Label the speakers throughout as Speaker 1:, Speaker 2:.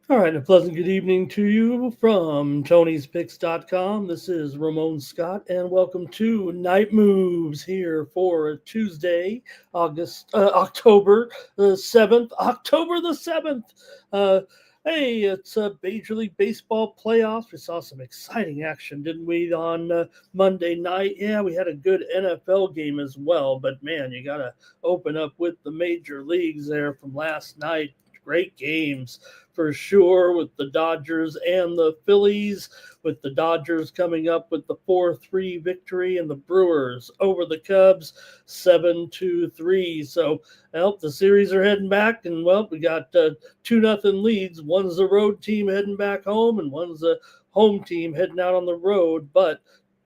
Speaker 1: All right, a pleasant good evening to you from Tony'sPicks.com. This is Ramon Scott, and welcome to Night Moves here for Tuesday, October the 7th. October the 7th. Uh, hey, it's Major League Baseball playoffs. We saw some exciting action, didn't we, on Monday night? Yeah, we had a good NFL game as well, but man, you got to open up with the major leagues there from last night. Great games for sure with the Dodgers and the Phillies, with the Dodgers coming up with the 4-3 victory and the Brewers over the Cubs 7-3. So, well, the series are heading back, and well, we got 2-0 leads. One's the road team heading back home, and one's the home team heading out on the road. But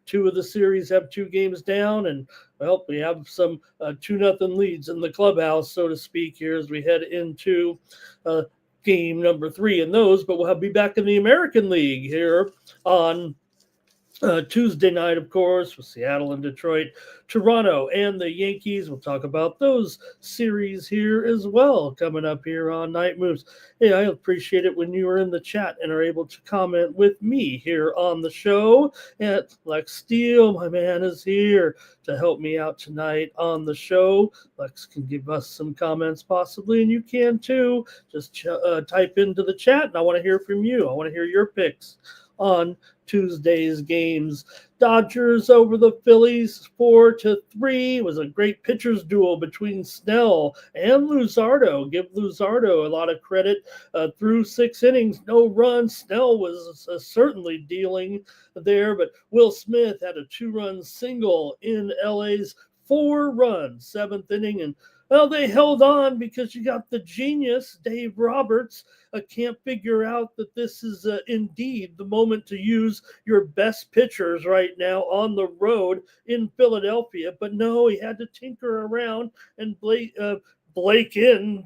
Speaker 1: two of the series have two games down, and well, we have some 2-0 leads in the clubhouse, so to speak, here as we head into uh, game number three in those. But we'll be back in the American League here on Tuesday night, of course, with Seattle and Detroit, Toronto, and the Yankees. We'll talk about those series here as well coming up here on Night Moves. Hey, I appreciate it when you are in the chat and are able to comment with me here on the show. And Lex Steele, my man, is here to help me out tonight on the show. Lex can give us some comments possibly, and you can too. Just type into the chat, and I want to hear from you. I want to hear your picks on Tuesday's games. Dodgers over the Phillies 4-3. It was a great pitchers duel between Snell and Luzardo. Give Luzardo a lot of credit. Through 6 innings, no runs. Snell was certainly dealing there, but Will Smith had a 2-run single in LA's 4 runs, 7th inning, and well, they held on because you got the genius, Dave Roberts, can't figure out that this is indeed the moment to use your best pitchers right now on the road in Philadelphia. But no, he had to tinker around, and Blake Trinan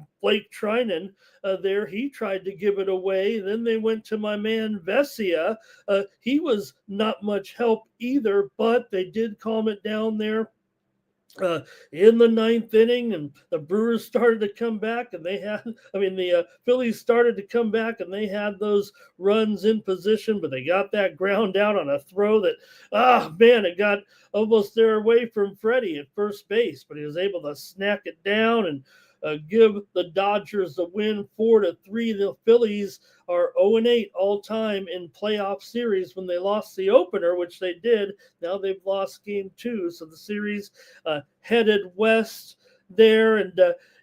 Speaker 1: there. He tried to give it away. Then they went to my man Vesia. He was not much help either, but they did calm it down there uh, in the 9th inning, and the Brewers started to come back, and the Phillies started to come back, and they had those runs in position, but they got that ground out on a throw that, man, it got almost there away from Freddie at first base, but he was able to snack it down and give the Dodgers the win 4-3. The Phillies are 0-8 all time in playoff series when they lost the opener, which they did. Now they've lost game two, so the series headed west there. And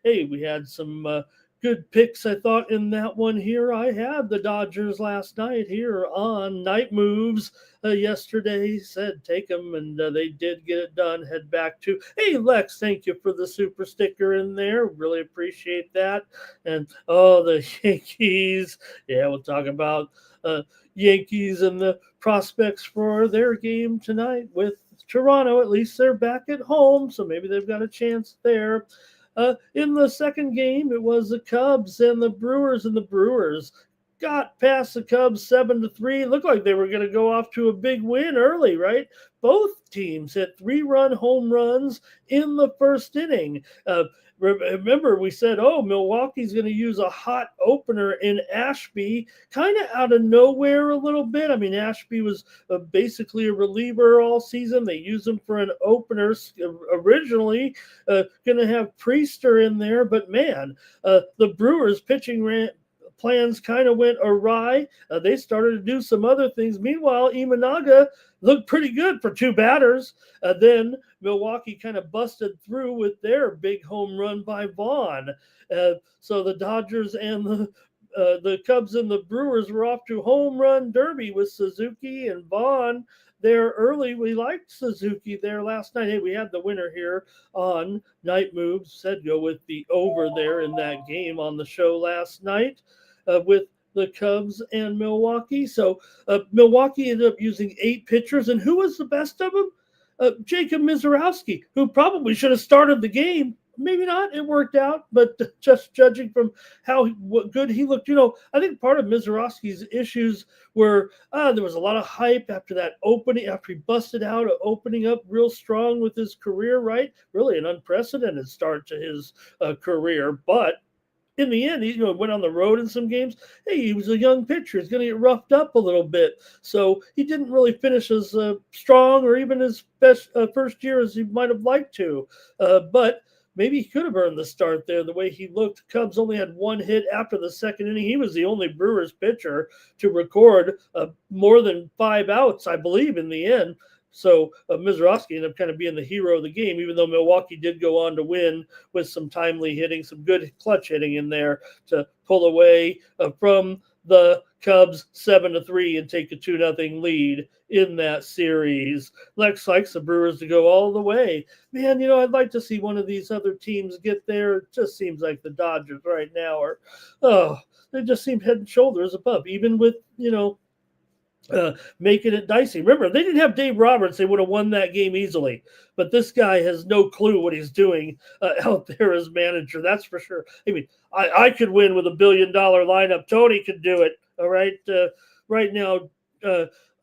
Speaker 1: hey, we had some good picks, I thought, in that one here. I had the Dodgers last night here on Night Moves. Yesterday said take them, and they did get it done. Head back to, hey, Lex, thank you for the super sticker in there. Really appreciate that. And oh, the Yankees. Yeah, we'll talk about Yankees and the prospects for their game tonight with Toronto. At least they're back at home, so maybe they've got a chance there. In the second game, it was the Cubs and the Brewers, and the Brewers got past the Cubs 7-3. It looked like they were going to go off to a big win early, right? Both teams hit 3-run home runs in the first inning. Remember, we said, oh, Milwaukee's going to use a hot opener in Ashby, kind of out of nowhere a little bit. I mean, Ashby was basically a reliever all season. They used him for an opener originally, going to have Priester in there. But man, the Brewers pitching plans kind of went awry. They started to do some other things. Meanwhile, Imanaga looked pretty good for two batters. Then Milwaukee kind of busted through with their big home run by Vaughn. So the Dodgers and the Cubs and the Brewers were off to home run derby with Suzuki and Vaughn there early. We liked Suzuki there last night. Hey, we had the winner here on Night Moves. Said go with the over there in that game on the show last night with the Cubs and Milwaukee. So Milwaukee ended up using 8 pitchers, and who was the best of them? Jacob Mizorowski, who probably should have started the game. Maybe not. It worked out, but just judging from what good he looked, I think part of Mizorowski's issues were there was a lot of hype after that opening, after he busted out, opening up real strong with his career, right? Really an unprecedented start to his career, but in the end, he went on the road in some games. Hey, he was a young pitcher. He's going to get roughed up a little bit. So he didn't really finish as strong or even as best first year as he might have liked to. But maybe he could have earned the start there the way he looked. Cubs only had one hit after the second inning. He was the only Brewers pitcher to record more than 5 outs, I believe, in the end. So Mizrowski ended up kind of being the hero of the game, even though Milwaukee did go on to win with some timely hitting, some good clutch hitting in there to pull away from the Cubs 7-3 and take a 2-0 lead in that series. Lex likes the Brewers to go all the way. Man, I'd like to see one of these other teams get there. It just seems like the Dodgers right now they just seem head and shoulders above, even with, making it dicey. Remember, they didn't have Dave Roberts. They would have won that game easily. But this guy has no clue what he's doing out there as manager. That's for sure. I mean, I could win with $1 billion lineup. Tony could do it. All right. Right now,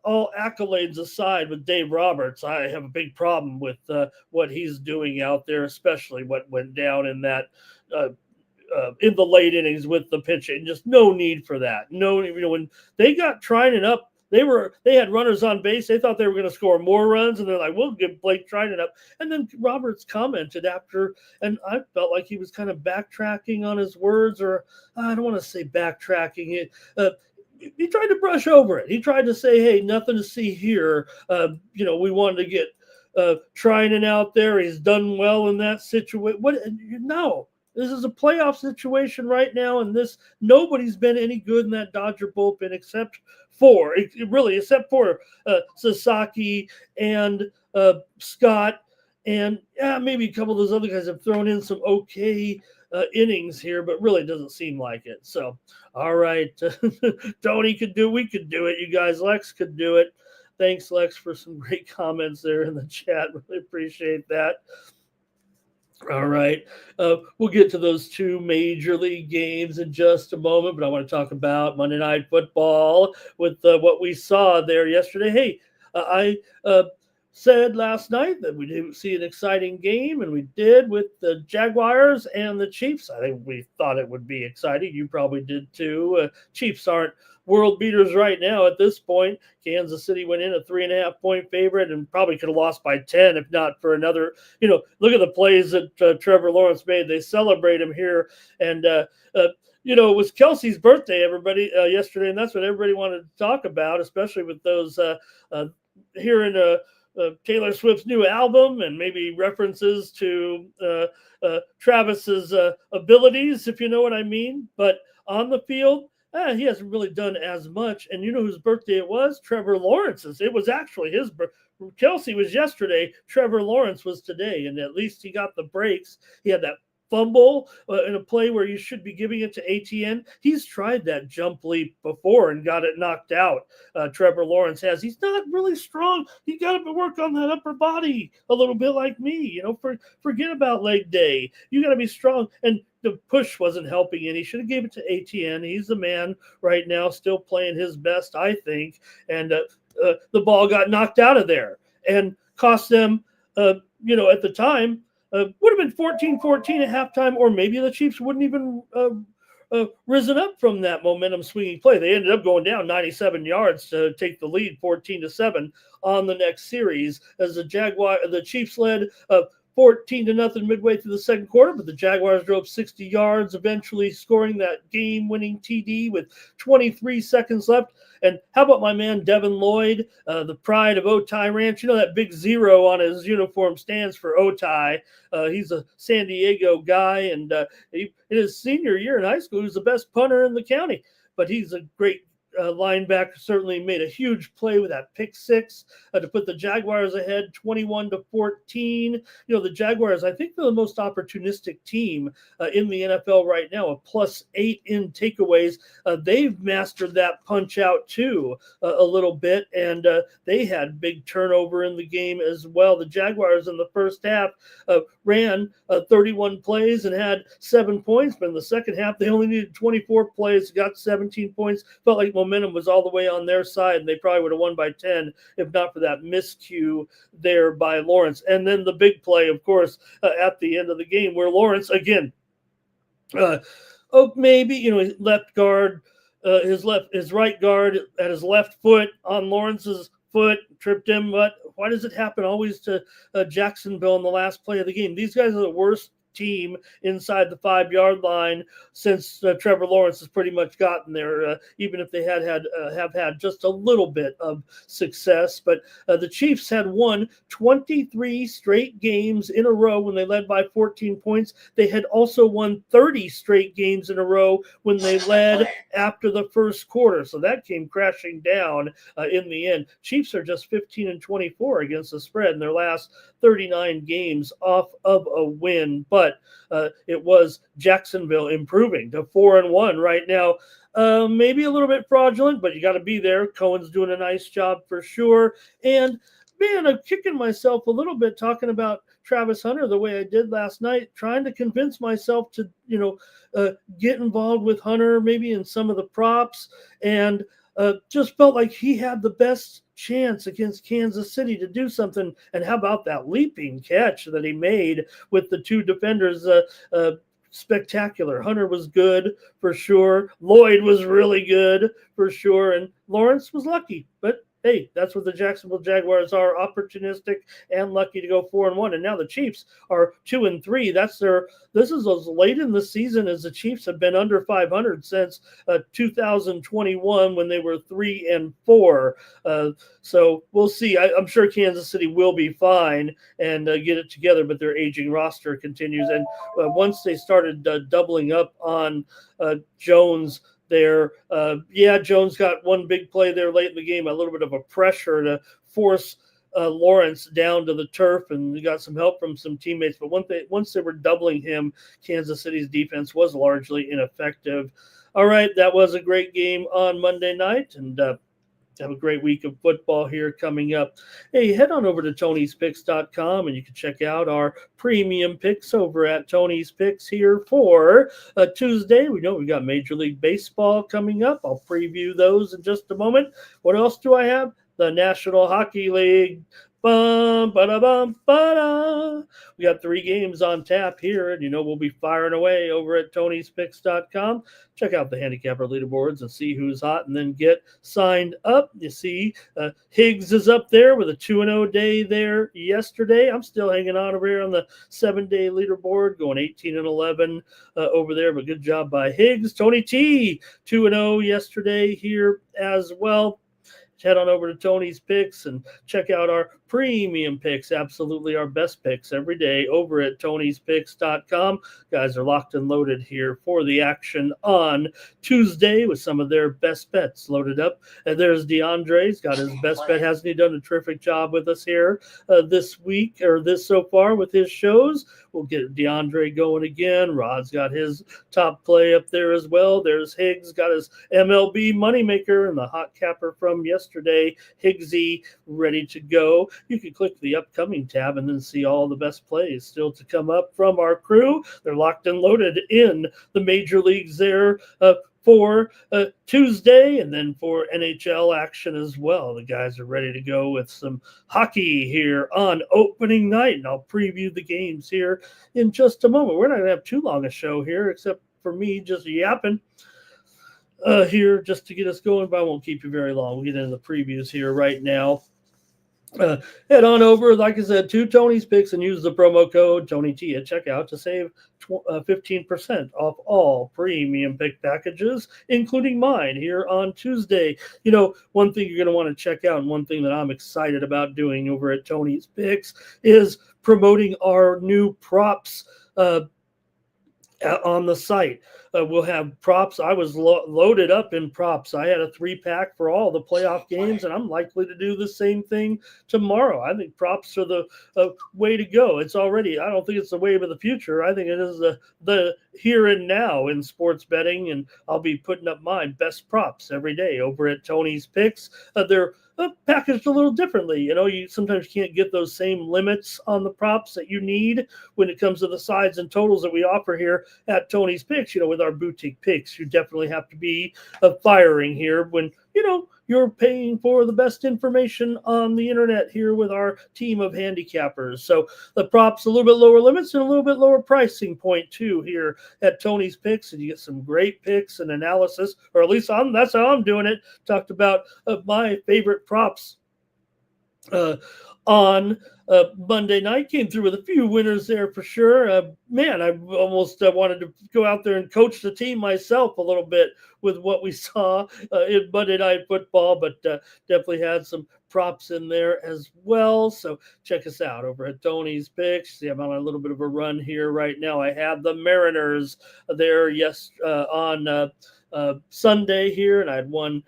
Speaker 1: all accolades aside with Dave Roberts, I have a big problem with what he's doing out there, especially what went down in that in the late innings with the pitching. Just no need for that. No, when they got Trinan up, they had runners on base. They thought they were going to score more runs, and they're like, "We'll give Blake Trinan up." And then Roberts commented after, and I felt like he was kind of backtracking on his words, or I don't want to say backtracking. He tried to brush over it. He tried to say, "Hey, nothing to see here." We wanted to get Trinan out there. He's done well in that situation. No. This is a playoff situation right now, and nobody's been any good in that Dodger bullpen except for Sasaki and Scott, and maybe a couple of those other guys have thrown in some okay innings here, but really doesn't seem like it. So, all right, Tony could do, we could do it. You guys, Lex could do it. Thanks, Lex, for some great comments there in the chat. Really appreciate that. All right. We'll get to those two major league games in just a moment, but I want to talk about Monday Night Football with what we saw there yesterday. Hey, I said last night that we didn't see an exciting game, and we did with the Jaguars and the Chiefs. I think we thought it would be exciting. You probably did too. Chiefs aren't world beaters right now at this point. Kansas City went in a 3.5-point favorite and probably could have lost by 10 if not for another. Look at the plays that Trevor Lawrence made. They celebrate him here, and it was Kelsey's birthday, everybody, yesterday, and that's what everybody wanted to talk about, especially with those hearing Taylor Swift's new album and maybe references to Travis's abilities, if you know what I mean. But on the field, he hasn't really done as much. And you know whose birthday it was? Trevor Lawrence's. It was actually his birthday. Kelsey was yesterday. Trevor Lawrence was today. And at least he got the breaks. He had that fumble in a play where you should be giving it to ATN. He's tried that jump leap before and got it knocked out. Trevor Lawrence has. He's not really strong. He got to work on that upper body a little bit like me. Forget about leg day. You got to be strong. And the push wasn't helping, and he should have gave it to ATN. He's the man right now, still playing his best, I think. And the ball got knocked out of there and cost them, at the time, would have been 14-14 at halftime, or maybe the Chiefs wouldn't even risen up from that momentum swinging play. They ended up going down 97 yards to take the lead 14-7 on the next series as the Chiefs led 14-0 midway through the second quarter, but the Jaguars drove 60 yards, eventually scoring that game-winning TD with 23 seconds left. And how about my man Devin Lloyd, the pride of Otay Ranch? That big zero on his uniform stands for Otay. He's a San Diego guy, and in his senior year in high school, he was the best punter in the county. But he's a great linebacker, certainly made a huge play with that pick six to put the Jaguars ahead 21-14. The Jaguars, I think they're the most opportunistic team in the NFL right now, a +8 in takeaways. They've mastered that punch out too a little bit, and they had big turnover in the game as well. The Jaguars in the first half ran 31 plays and had 7 points, but in the second half they only needed 24 plays, got 17 points. Felt like momentum was all the way on their side, and they probably would have won by 10 if not for that miscue there by Lawrence. And then the big play, of course, at the end of the game where Lawrence, again, Oh, maybe, his left guard, his right guard at his left foot on Lawrence's foot tripped him. But why does it happen always to Jacksonville in the last play of the game? These guys are the worst team inside the 5 yard line since Trevor Lawrence has pretty much gotten there. Even if they have had just a little bit of success, but the Chiefs had won 23 straight games in a row when they led by 14 points. They had also won 30 straight games in a row when they led after the first quarter. So that came crashing down in the end. Chiefs are just 15-24 against the spread in their last 39 games off of a win. But it was Jacksonville improving to 4-1 right now. Maybe a little bit fraudulent, but you got to be there. Cohen's doing a nice job for sure. And man, I'm kicking myself a little bit talking about Travis Hunter the way I did last night, trying to convince myself to, get involved with Hunter, maybe in some of the props, and just felt like he had the best chance against Kansas City to do something. And how about that leaping catch that he made with the two defenders? Spectacular. Hunter was good for sure. Lloyd was really good for sure. And Lawrence was lucky. But hey, that's what the Jacksonville Jaguars are, opportunistic and lucky to go 4-1. And now the Chiefs are 2-3. This is as late in the season as the Chiefs have been under 500 since 2021 when they were 3-4. So we'll see. I'm sure Kansas City will be fine and get it together, but their aging roster continues. And once they started doubling up on Jones there, Jones got one big play there late in the game, a little bit of a pressure to force Lawrence down to the turf, and we got some help from some teammates. But once they were doubling him, Kansas City's defense was largely ineffective. All right, that was a great game on Monday night, and have a great week of football here coming up. Hey, head on over to Tony'sPicks.com and you can check out our premium picks over at Tony's Picks here for Tuesday. We know we got Major League Baseball coming up. I'll preview those in just a moment. What else do I have? The National Hockey League. Bum, ba-da-bum, ba-da. We got 3 games on tap here, and we'll be firing away over at Tony'sPicks.com. Check out the handicapper leaderboards and see who's hot, and then get signed up. You see, Higgs is up there with a 2-0 day there yesterday. I'm still hanging on over here on the 7-day leaderboard, going 18-11 over there, but good job by Higgs. Tony T, 2-0 yesterday here as well. Head on over to Tony's Picks and check out our premium picks, absolutely our best picks every day over at Tony'sPicks.com. Guys are locked and loaded here for the action on Tuesday with some of their best bets loaded up. And there's DeAndre's got his best bet. Hasn't he done a terrific job with us here this week or this so far with his shows? We'll get DeAndre going again. Rod's got his top play up there as well. There's Higgs, got his MLB moneymaker and the hot capper from yesterday, Higgsy, ready to go. You can click the upcoming tab and then see all the best plays still to come up from our crew. They're locked and loaded in the major leagues there for Tuesday, and then for NHL action as well. The guys are ready to go with some hockey here on opening night, and I'll preview the games here in just a moment. We're not going to have too long a show here, except for me just yapping here just to get us going, but I won't keep you very long. We'll get into the previews here right now. Head on over, like I said, to Tony's Picks and use the promo code TonyT at checkout to save 15% off all premium pick packages, including mine here on Tuesday. One thing you're going to want to check out, and one thing that I'm excited about doing over at Tony's Picks is promoting our new props on the site. We'll have props. I was loaded up in props. I had a 3-pack for all the playoff games, and I'm likely to do the same thing tomorrow. I think props are the way to go. It's already, I don't think it's the wave of the future. I think it is the here and now in sports betting, and I'll be putting up my best props every day over at Tony's Picks. They're packaged a little differently. You sometimes can't get those same limits on the props that you need when it comes to the sides and totals that we offer here at Tony's Picks. With our boutique picks, you definitely have to be firing here when, you're paying for the best information on the internet here with our team of handicappers. So the props, a little bit lower limits and a little bit lower pricing point too here at Tony's Picks, and you get some great picks and analysis, or at least that's how I'm doing it. Talked about my favorite props on Monday night. Came through with a few winners there for sure. Man, I almost wanted to go out there and coach the team myself a little bit with what we saw in Monday Night Football, but definitely had some props in there as well. So check us out over at Tony's Picks. See, I'm on a little bit of a run here right now. I have the Mariners there on Sunday here, and I had won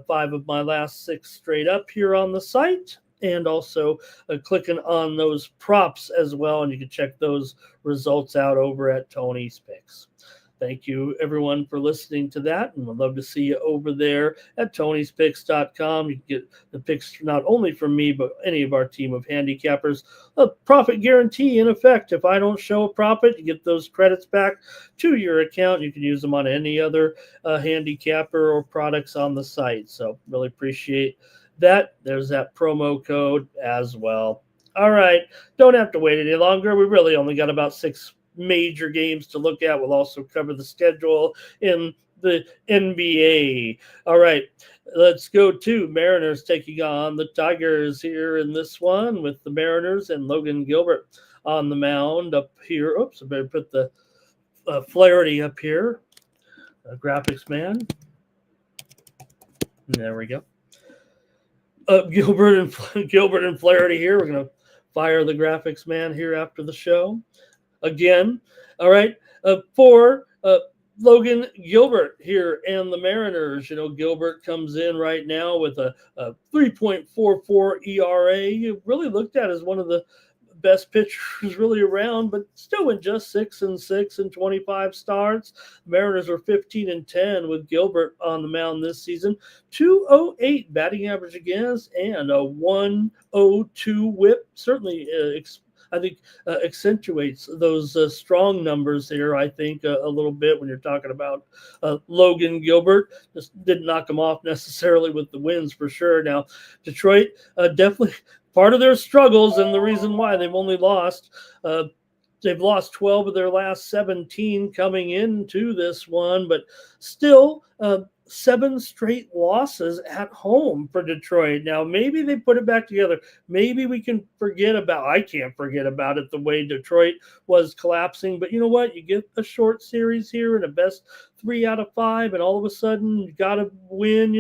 Speaker 1: 5 of my last 6 straight up here on the site, and also clicking on those props as well. And you can check those results out over at Tony's Picks. Thank you, everyone, for listening to that. And we'd love to see you over there at Tony'sPicks.com. You can get the picks not only from me, but any of our team of handicappers. A profit guarantee in effect. If I don't show a profit, you get those credits back to your account. You can use them on any other handicapper or products on the site. So really appreciate that. There's that promo code as well. All right. Don't have to wait any longer. We really only got about 6 major games to look at. We'll also cover the schedule in the NBA. All right. Let's go to Mariners taking on the Tigers here in this one, with the Mariners and Logan Gilbert on the mound up here. Oops, I better put the Flaherty up here. Graphics man. There we go. Gilbert and Flaherty here. We're going to fire the graphics man here after the show again. All right. For Logan Gilbert here and the Mariners, Gilbert comes in right now with a 3.44 ERA. You really looked at as one of the best pitchers really around, but still went just 6-6 in 25 starts. Mariners are 15-10 with Gilbert on the mound this season. 208 batting average against and a 102 whip. Certainly, I think accentuates those strong numbers here, I think, a little bit when you're talking about Logan Gilbert. Just didn't knock him off necessarily with the wins for sure. Now, Detroit definitely part of their struggles, and the reason why they've only lost, they've lost 12 of their last 17 coming into this one, but still 7 straight losses at home for Detroit. Now, maybe they put it back together. Maybe we can I can't forget about it, the way Detroit was collapsing. But you know what? You get a short series here and a best 3 out of 5, and all of a sudden you got to win.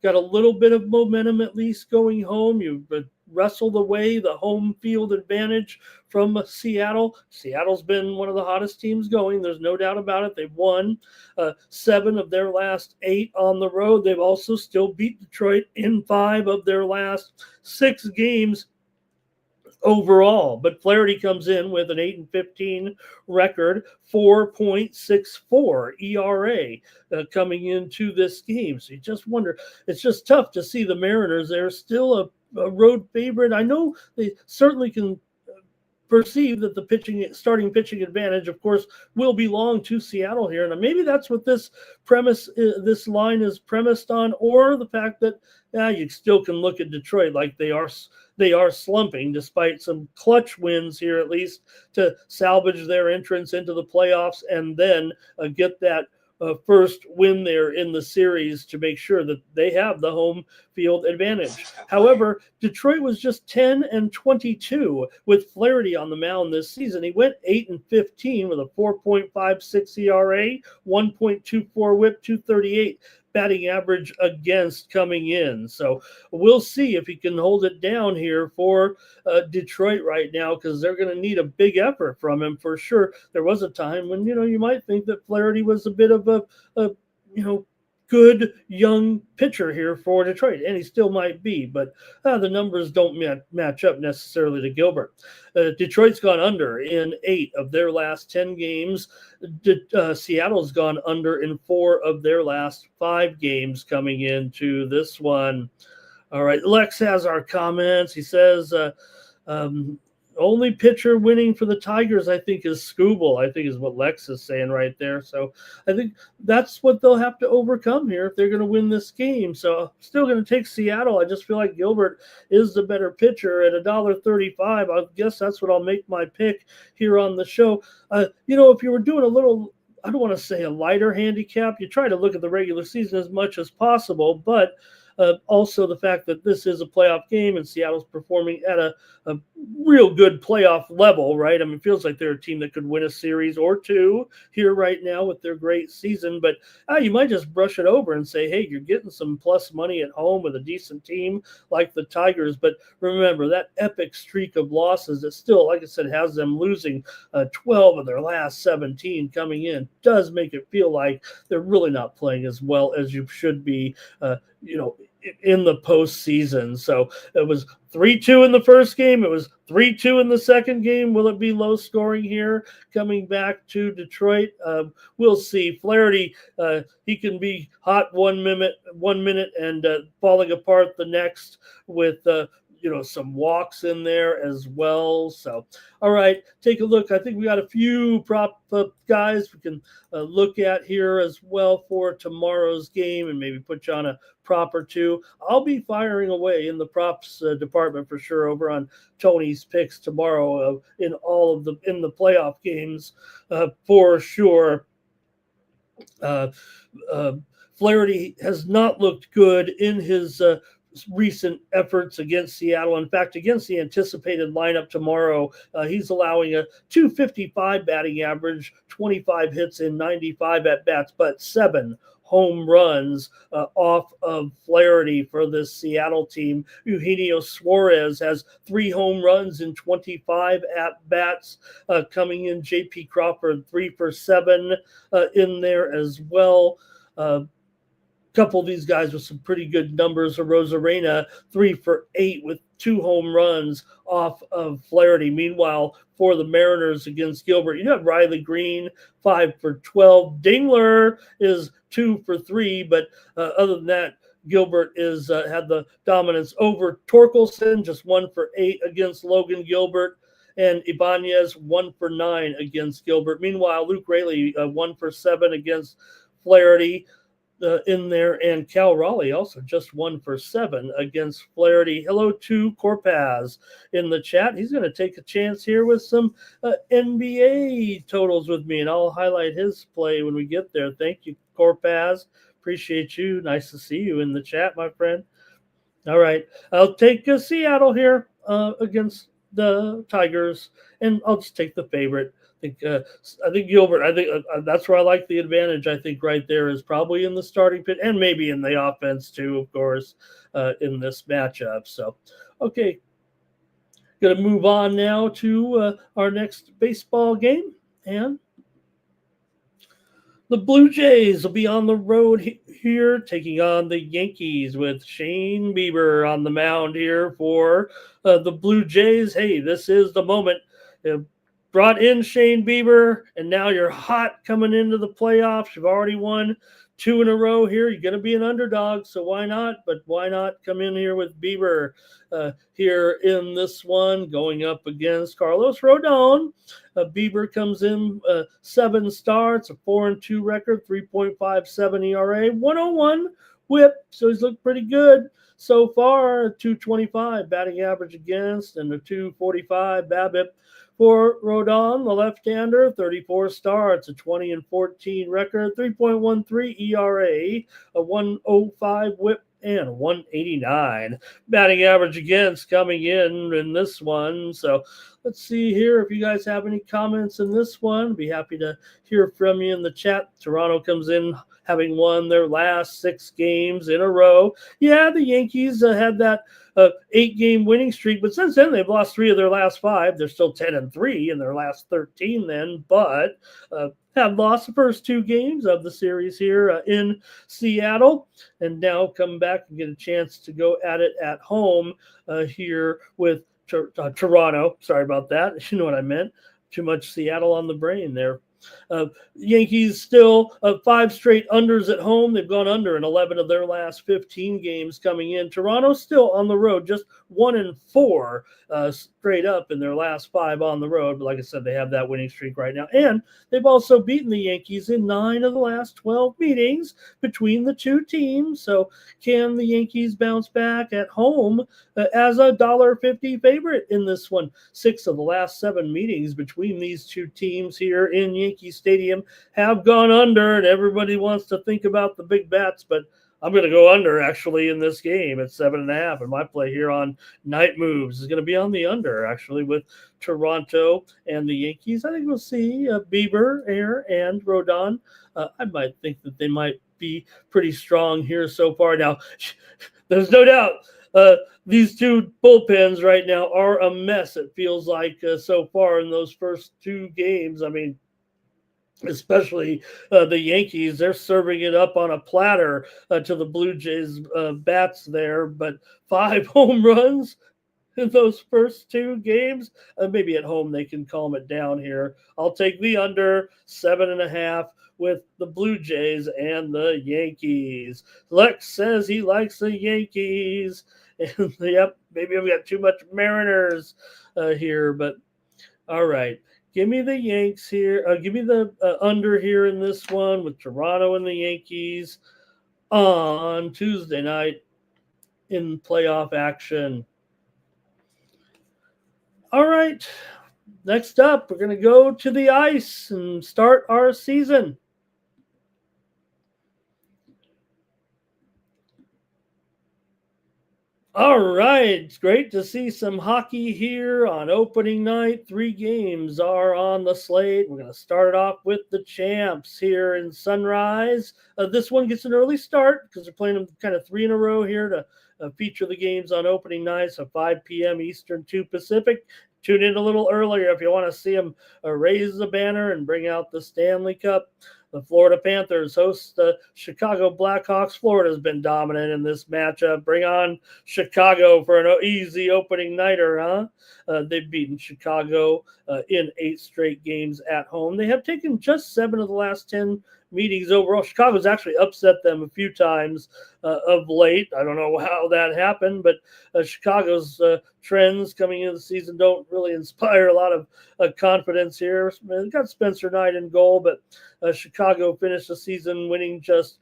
Speaker 1: Got a little bit of momentum at least going home. You wrestled away the home field advantage from Seattle. Seattle's been one of the hottest teams going. There's no doubt about it. They've won 7 of their last 8 on the road. They've also still beat Detroit in 5 of their last 6 games overall. But Flaherty comes in with an 8-15 record, 4.64 ERA coming into this game. So you just wonder, it's just tough to see the Mariners. They're still a road favorite. I know they certainly can perceive that the starting pitching advantage, of course, will belong to Seattle here. And maybe that's what this line is premised on, or the fact that you still can look at Detroit like they are slumping despite some clutch wins here, at least to salvage their entrance into the playoffs and then get that first win there in the series to make sure that they have the home field advantage. However, Detroit was just 10-22 with Flaherty on the mound this season. He went 8-15 with a 4.56 ERA, 1.24 whip, 238 batting average against coming in. So we'll see if he can hold it down here for Detroit right now, because they're going to need a big effort from him for sure. There was a time when, you might think that Flaherty was a bit of a good young pitcher here for Detroit, and he still might be, but the numbers don't match up necessarily to Gilbert. Detroit's gone under in 8 of their last 10 games. Seattle's gone under in 4 of their last 5 games coming into this one. All right, Lex has our comments. He says, only pitcher winning for the Tigers, I think, is Scooble. I think is what Lex is saying right there. So I think that's what they'll have to overcome here if they're going to win this game. So still going to take Seattle. I just feel like Gilbert is the better pitcher at $1.35. I guess that's what I'll make my pick here on the show. If you were doing a little, I don't want to say a lighter handicap, you try to look at the regular season as much as possible, but also the fact that this is a playoff game and Seattle's performing at a real good playoff level, right? I mean, it feels like they're a team that could win a series or two here right now with their great season, but you might just brush it over and say, hey, you're getting some plus money at home with a decent team like the Tigers. But remember, that epic streak of losses that still, like I said, has them losing 12 of their last 17 coming in does make it feel like they're really not playing as well as you should be, in the postseason. So it was 3-2 in the first game. It was 3-2 in the second game. Will it be low scoring here coming back to Detroit? We'll see. Flaherty, he can be hot 1 minute and falling apart the next with some walks in there as well. So, all right, take a look. I think we got a few prop guys we can look at here as well for tomorrow's game and maybe put you on a prop or two. I'll be firing away in the props department for sure over on Tony's picks tomorrow in the playoff games for sure. Flaherty has not looked good in his recent efforts against Seattle. In fact, against the anticipated lineup tomorrow, he's allowing a .255 batting average, 25 hits in 95 at-bats, but 7 home runs off of Flaherty for this Seattle team. Eugenio Suarez has 3 home runs in 25 at-bats coming in. J.P. Crawford, 3 for 7 in there as well. Couple of these guys with some pretty good numbers. Rosarena, 3 for 8 with 2 home runs off of Flaherty. Meanwhile, for the Mariners against Gilbert, you have Riley Green, 5 for 12. Dingler is 2 for 3, but other than that, Gilbert is had the dominance over Torkelson, just 1 for 8 against Logan Gilbert, and Ibanez 1 for 9 against Gilbert. Meanwhile, Luke Raley 1 for 7 against Flaherty. In there, and Cal Raleigh also just 1 for 7 against Flaherty. Hello to Corpaz in the chat. He's going to take a chance here with some NBA totals with me, and I'll highlight his play when we get there. Thank you, Corpaz. Appreciate you. Nice to see you in the chat, my friend. All right, I'll take Seattle here against the Tigers, and I'll just take the favorite. I think Gilbert. I think that's where I like the advantage. I think right there is probably in the starting pit and maybe in the offense too, of course, in this matchup. So, okay, going to move on now to our next baseball game, and the Blue Jays will be on the road here, taking on the Yankees with Shane Bieber on the mound here for the Blue Jays. Hey, this is the moment. Brought in Shane Bieber, and now you're hot coming into the playoffs. You've already won 2 in a row here. You're going to be an underdog, so why not? But why not come in here with Bieber here in this one, going up against Carlos Rodon. Bieber comes in 7 starts, a 4-2 record, 3.57 ERA, 101 whip, so he's looked pretty good so far. 225 batting average against and a 245 BABIP. For Rodon, the left-hander, 34 starts, a 20-14 record, 3.13 ERA, a 105 whip, and 189 batting average against coming in this one. So let's see here if you guys have any comments in this one. Be happy to hear from you in the chat. Toronto comes in having won their last 6 games in a row. Yeah, the Yankees had that 8-game winning streak, but since then they've lost 3 of their last 5. They're still 10-3 in their last 13 then, but have lost the first 2 games of the series here in Seattle, and now come back and get a chance to go at it at home here with Toronto. Sorry about that. You know what I meant. Too much Seattle on the brain there. Yankees still 5 straight unders at home. They've gone under in 11 of their last 15 games coming in. Toronto still on the road, just 1-4 straight up in their last 5 on the road. But like I said, they have that winning streak right now. And they've also beaten the Yankees in 9 of the last 12 meetings between the two teams. So can the Yankees bounce back at home as a $1.50 favorite in this one? 6 of the last 7 meetings between these two teams here in Yankee Stadium have gone under, and everybody wants to think about the big bats, but I'm going to go under actually in this game at 7.5. And my play here on Night Moves is going to be on the under actually with Toronto and the Yankees. I think we'll see Bieber, Air, and Rodon. I might think that they might be pretty strong here so far. Now, there's no doubt these two bullpens right now are a mess, it feels like, so far in those first 2 games. I mean, especially the Yankees, they're serving it up on a platter to the Blue Jays bats there. But 5 home runs in those first 2 games. Maybe at home they can calm it down here. I'll take the under 7.5 with the Blue Jays and the Yankees. Lex says he likes the Yankees. And yep, maybe I've got too much Mariners here, but all right. Give me the Yanks here. Give me the under here in this one with Toronto and the Yankees on Tuesday night in playoff action. All right. Next up, we're going to go to the ice and start our season. All right. It's great to see some hockey here on opening night. 3 games are on the slate. We're going to start off with the champs here in Sunrise. This one gets an early start because they're playing them kind of 3 in a row here to feature the games on opening night. So 5 p.m. Eastern, 2 Pacific. Tune in a little earlier if you want to see them raise the banner and bring out the Stanley Cup. The Florida Panthers host the Chicago Blackhawks. Florida's been dominant in this matchup. Bring on Chicago for an easy opening nighter, huh? They've beaten Chicago in 8 straight games at home. They have taken just 7 of the last 10 meetings overall. Chicago's actually upset them a few times of late. I don't know how that happened, but Chicago's trends coming into the season don't really inspire a lot of confidence here. They've got Spencer Knight in goal, but Chicago finished the season winning just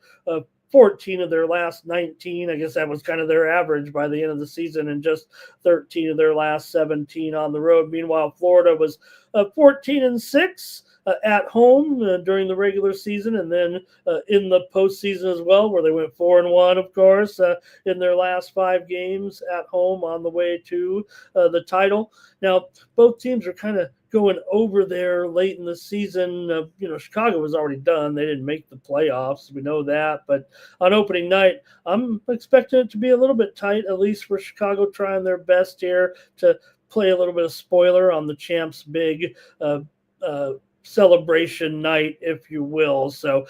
Speaker 1: 14 of their last 19. I guess that was kind of their average by the end of the season, and just 13 of their last 17 on the road. Meanwhile, Florida was 14-6 at home during the regular season, and then in the postseason as well, where they went 4-1, of course, in their last 5 games at home on the way to the title. Now, both teams are kind of going over there late in the season. Chicago was already done. They didn't make the playoffs. We know that. But on opening night, I'm expecting it to be a little bit tight, at least for Chicago, trying their best here to play a little bit of spoiler on the champs' big celebration night, if you will. So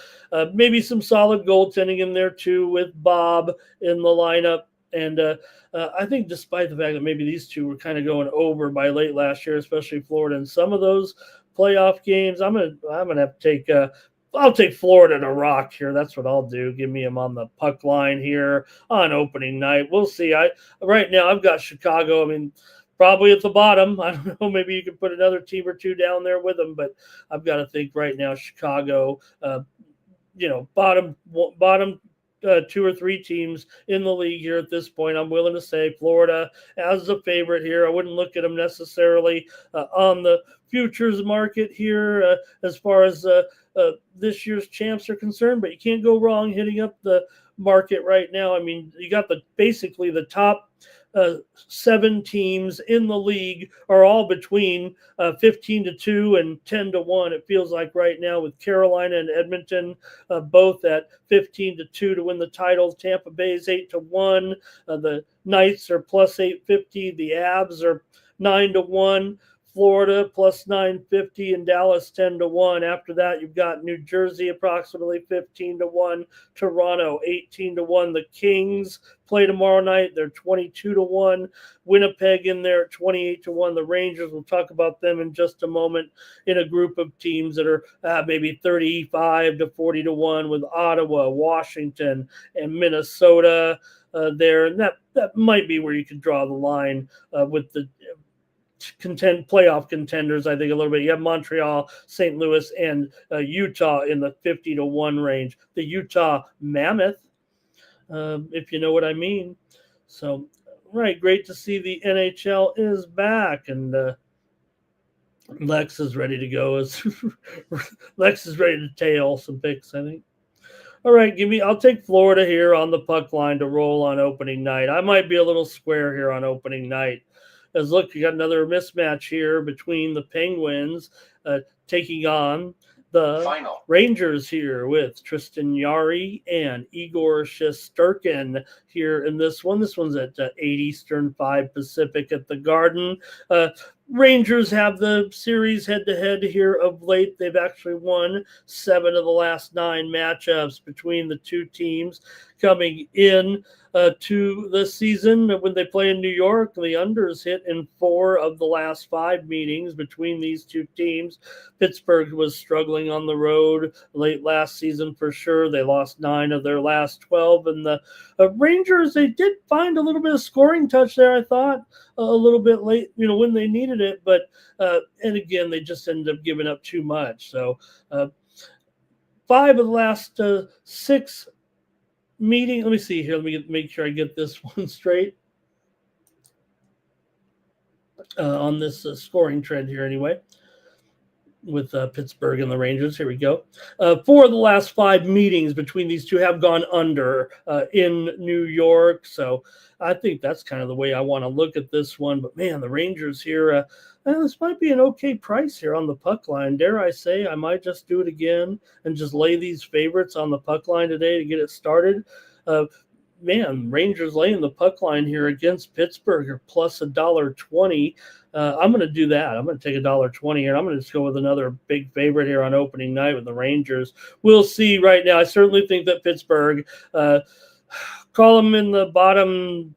Speaker 1: maybe some solid goaltending in there too, with Bob in the lineup. And I think despite the fact that maybe these two were kind of going over by late last year, especially Florida in some of those playoff games, I'm gonna have to take I'll take Florida to rock here. That's what I'll do. Give me them on the puck line here on opening night. We'll see. Right now I've got Chicago. I mean, probably at the bottom. I don't know. Maybe you can put another team or two down there with them, but I've got to think right now Chicago. Bottom 2 or 3 teams in the league here at this point. I'm willing to say Florida as the favorite here. I wouldn't look at them necessarily on the futures market here as far as this year's champs are concerned, but you can't go wrong hitting up the market right now. I mean, you got basically the top 7 teams in the league are all between 15-2 and 10-1. It feels like right now, with Carolina and Edmonton both at 15-2 to win the title. Tampa Bay is 8-1. The Knights are plus 850. The Avs are 9-1. Florida plus 950 and Dallas 10-1. After that, you've got New Jersey approximately 15-1, Toronto 18-1. The Kings play tomorrow night. They're 22-1. Winnipeg in there at 28-1. The Rangers, we'll talk about them in just a moment, in a group of teams that are maybe 35-40-1 with Ottawa, Washington, and Minnesota there. And that might be where you could draw the line with the playoff contenders. I think a little bit. You have Montreal, St. Louis, and Utah in the 50-1 range. The Utah Mammoth, if you know what I mean. So, right, great to see the NHL is back, and Lex is ready to go. Lex is ready to tail some picks, I think. All right, I'll take Florida here on the puck line to roll on opening night. I might be a little square here on opening night. As look, you got another mismatch here between the Penguins taking on the Rangers here with Tristan Jarry and Igor Shesterkin here in this one. This one's at 8 Eastern, 5 Pacific at the Garden. Rangers have the series head-to-head here of late. They've actually won 7 of the last 9 matchups between the two teams coming in to the season. When they play in New York, the unders hit in 4 of the last 5 meetings between these two teams. Pittsburgh was struggling on the road late last season for sure. They lost 9 of their last 12. And the Rangers, they did find a little bit of scoring touch there, I thought, a little bit late, when they needed it. But, and again, they just ended up giving up too much. So 5 of the last 6 meeting. Let me see here. Let me make sure I get this one straight on this scoring trend here anyway with Pittsburgh and the Rangers. Here we go. 4 of the last 5 meetings between these two have gone under in New York. So I think that's kind of the way I want to look at this one. But, man, the Rangers here, this might be an okay price here on the puck line. Dare I say I might just do it again and just lay these favorites on the puck line today to get it started. Man, Rangers laying the puck line here against Pittsburgh are plus $1.20. I'm going to do that. I'm going to take $1.20 here. I'm going to just go with another big favorite here on opening night with the Rangers. We'll see right now. I certainly think that Pittsburgh, call them in the bottom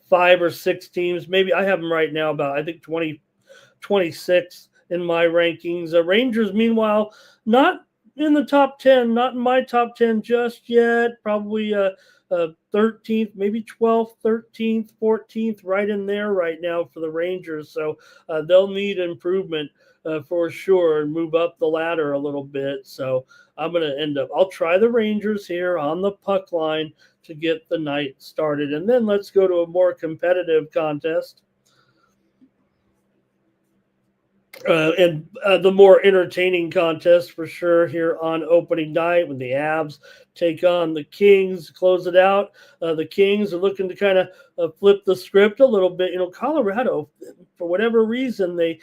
Speaker 1: 5 or 6 teams. Maybe I have them right now about, I think, 26 in my rankings. Rangers, meanwhile, not in the top 10, not in my top 10 just yet. Probably 13th, maybe 12th, 13th, 14th, right in there right now for the Rangers. So they'll need improvement for sure and move up the ladder a little bit. So I'm going to I'll try the Rangers here on the puck line to get the night started. And then let's go to a more competitive contest. And the more entertaining contest for sure here on opening night when the Avs take on the Kings, close it out. The Kings are looking to kind of flip the script a little bit. Colorado, for whatever reason, they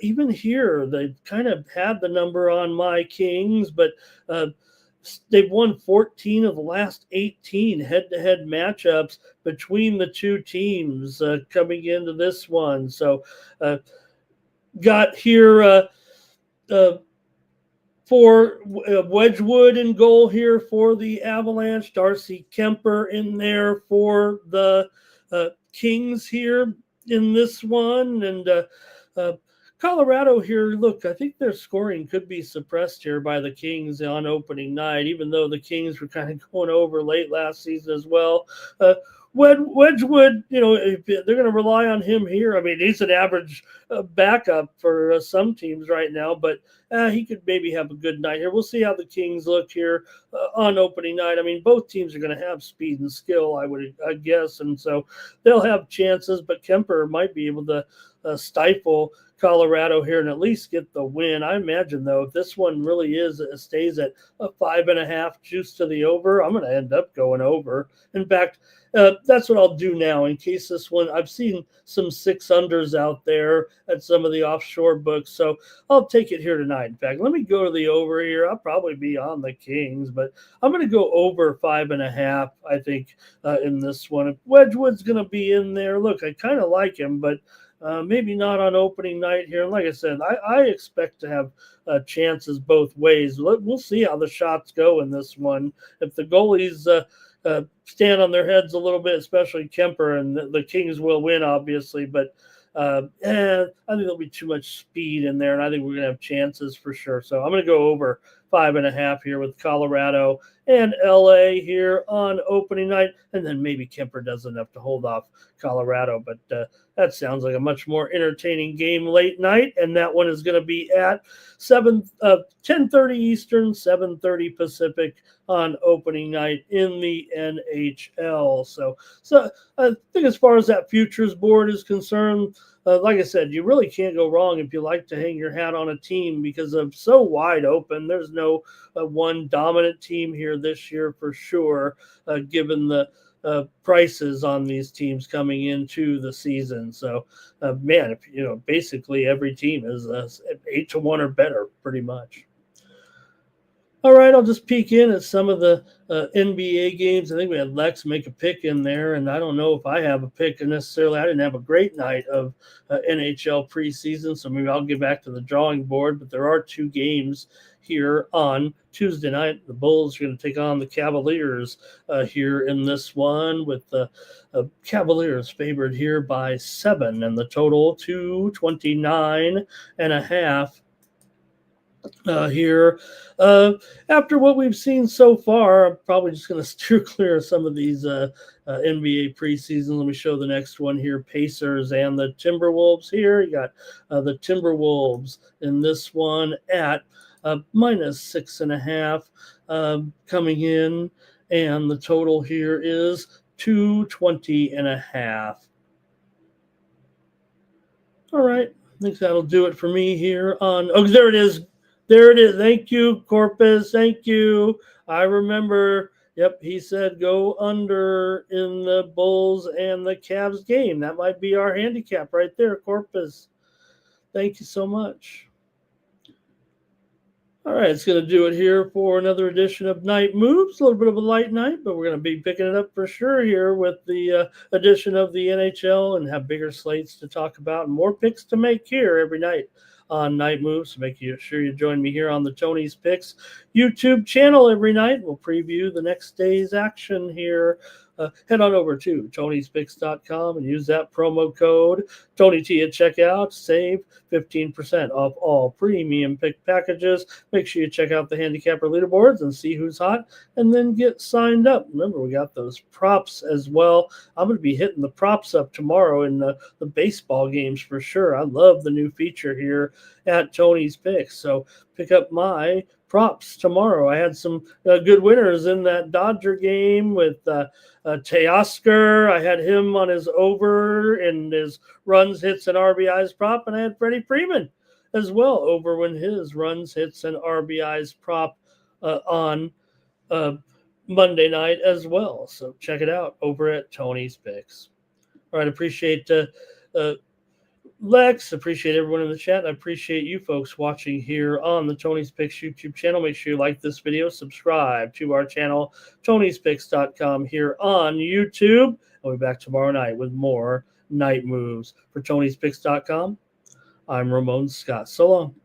Speaker 1: even here, they kind of had the number on my Kings, but they've won 14 of the last 18 head-to-head matchups between the two teams coming into this one. So, got here for Wedgwood in goal here for the Avalanche. Darcy Kemper in there for the Kings here in this one. And Colorado here, look, I think their scoring could be suppressed here by the Kings on opening night, even though the Kings were kind of going over late last season as well. Wedgwood, if they're going to rely on him here. I mean, he's an average backup for some teams right now, but he could maybe have a good night here. We'll see how the Kings look here on opening night. I mean, both teams are going to have speed and skill, I guess, and so they'll have chances, but Kemper might be able to stifle Colorado here and at least get the win. I imagine, though, if this one really stays at a 5.5 juice to the over, I'm going to end up going over. In fact, that's what I'll do now in case this one, I've seen some 6-unders out there at some of the offshore books, so I'll take it here tonight. In fact, let me go to the over here. I'll probably be on the Kings, but I'm going to go over 5.5, I think, in this one. If Wedgwood's going to be in there, look, I kind of like him, but Maybe not on opening night here. Like I said, I expect to have chances both ways. We'll see how the shots go in this one. If the goalies stand on their heads a little bit, especially Kemper, and the Kings will win, obviously, but I think there'll be too much speed in there, and I think we're going to have chances for sure. So I'm going to go over 5.5 here with Colorado and LA here on opening night, and then maybe Kemper does enough to hold off Colorado. But that sounds like a much more entertaining game late night, and that one is going to be at 10:30 Eastern, 7:30 Pacific on opening night in the NHL. So I think as far as that futures board is concerned, like I said, you really can't go wrong if you like to hang your hat on a team because of so wide open. There's no one dominant team here this year for sure, given the prices on these teams coming into the season. So, man, if basically every team is 8-1 or better, pretty much. All right, I'll just peek in at some of the NBA games. I think we had Lex make a pick in there, and I don't know if I have a pick necessarily. I didn't have a great night of NHL preseason, so maybe I'll get back to the drawing board. But there are 2 games here on Tuesday night. The Bulls are going to take on the Cavaliers here in this one, with the Cavaliers favored here by 7, and the total 229.5. Here. After what we've seen so far, I'm probably just going to steer clear of some of these NBA preseasons. Let me show the next one here. Pacers and the Timberwolves here. You got the Timberwolves in this one at -6.5 coming in, and the total here is 220.5. All right. I think that'll do it for me here on. Oh, there it is. There it is. Thank you, Corpus. Thank you. I remember. Yep, he said go under in the Bulls and the Cavs game. That might be our handicap right there, Corpus. Thank you so much. All right, it's going to do it here for another edition of Night Moves. A little bit of a light night, but we're going to be picking it up for sure here with the edition of the NHL and have bigger slates to talk about and more picks to make here every night on Night Moves. So make sure you join me here on the Tony's Picks YouTube channel every night. We'll preview the next day's action here. Head on over to Tony'sPicks.com and use that promo code TonyT at checkout. Save 15% off all premium pick packages. Make sure you check out the handicapper leaderboards and see who's hot, and then get signed up. Remember, we got those props as well. I'm going to be hitting the props up tomorrow in the baseball games for sure. I love the new feature here at Tony's Picks. So pick up my props tomorrow. I had some good winners in that Dodger game with Teoscar. I had him on his over and his runs, hits, and RBIs prop, and I had Freddie Freeman as well over when his runs, hits, and RBIs prop on Monday night as well. So check it out over at Tony's Picks. All right, appreciate Lex, appreciate everyone in the chat. I appreciate you folks watching here on the Tony's Picks YouTube channel. Make sure you like this video, subscribe to our channel, Tony'sPicks.com here on YouTube. I'll be back tomorrow night with more Night Moves. For Tony'sPicks.com, I'm Ramon Scott. So long.